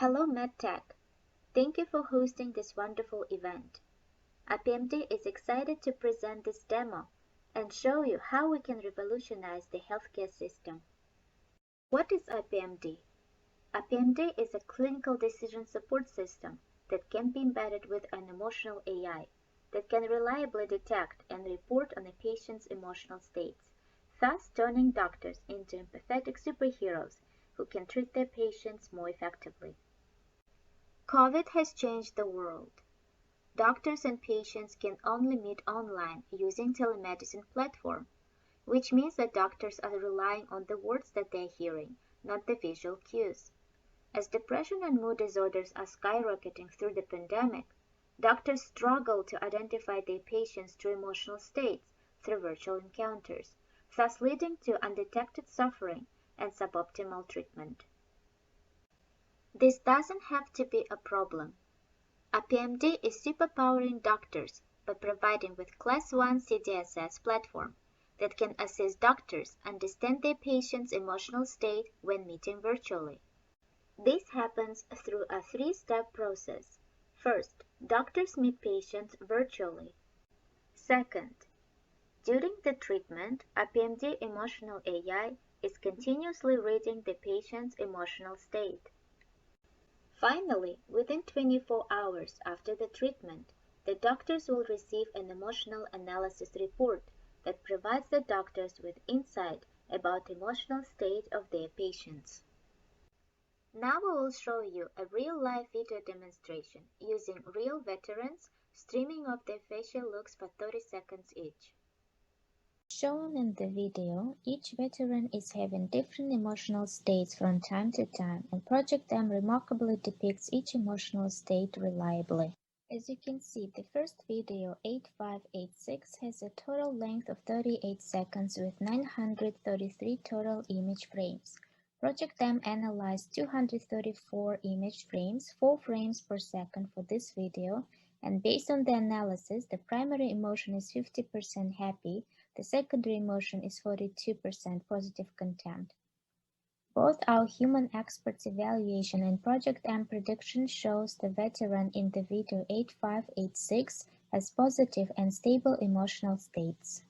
Hello MedTech. Thank you for hosting this wonderful event. IPMD is excited to present this demo and show you how we can revolutionize the healthcare system. What is IPMD? IPMD is a clinical decision support system that can be embedded with an emotional AI that can reliably detect and report on a patient's emotional states, thus turning doctors into empathetic superheroes who can treat their patients more effectively. COVID has changed the world. Doctors and patients can only meet online using telemedicine platform, which means that doctors are relying on the words that they're hearing, not the visual cues. As depression and mood disorders are skyrocketing through the pandemic, doctors struggle to identify their patients' true emotional states through virtual encounters, thus leading to undetected suffering and suboptimal treatment. This doesn't have to be a problem. IPMD is superpowering doctors by providing with Class 1 CDSS platform that can assist doctors understand their patient's emotional state when meeting virtually. This happens through a three-step process. First, doctors meet patients virtually. Second, during the treatment, IPMD emotional AI is continuously reading the patient's emotional state. Finally, within 24 hours after the treatment, the doctors will receive an emotional analysis report that provides the doctors with insight about the emotional state of their patients. Now we will show you a real-life video demonstration using real veterans streaming of their facial looks for 30 seconds each. Shown in the video, each veteran is having different emotional states from time to time, and Project M remarkably depicts each emotional state reliably. As you can see, the first video, 8586, has a total length of 38 seconds with 933 total image frames. Project M analyzed 234 image frames, 4 frames per second for this video, and based on the analysis, the primary emotion is 50% happy, the secondary emotion is 42% positive content. Both our human experts evaluation and Project M prediction shows the veteran in the video 8586 has positive and stable emotional states.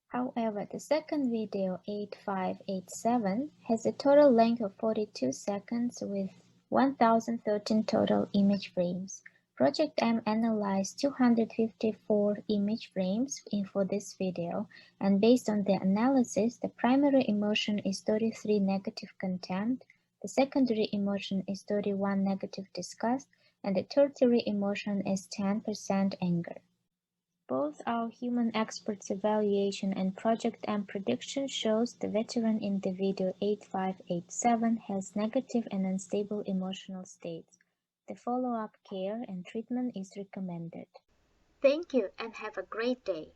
However, the second video 8587 has a total length of 42 seconds with 1013 total image frames. Project M analyzed 254 image frames for this video, and based on the analysis, the primary emotion is 33 negative contempt, the secondary emotion is 31 negative disgust, and the tertiary emotion is 10% anger. Both our human experts evaluation and Project M prediction shows the veteran in the video 8587 has negative and unstable emotional states. The follow-up care and treatment is recommended. Thank you and have a great day.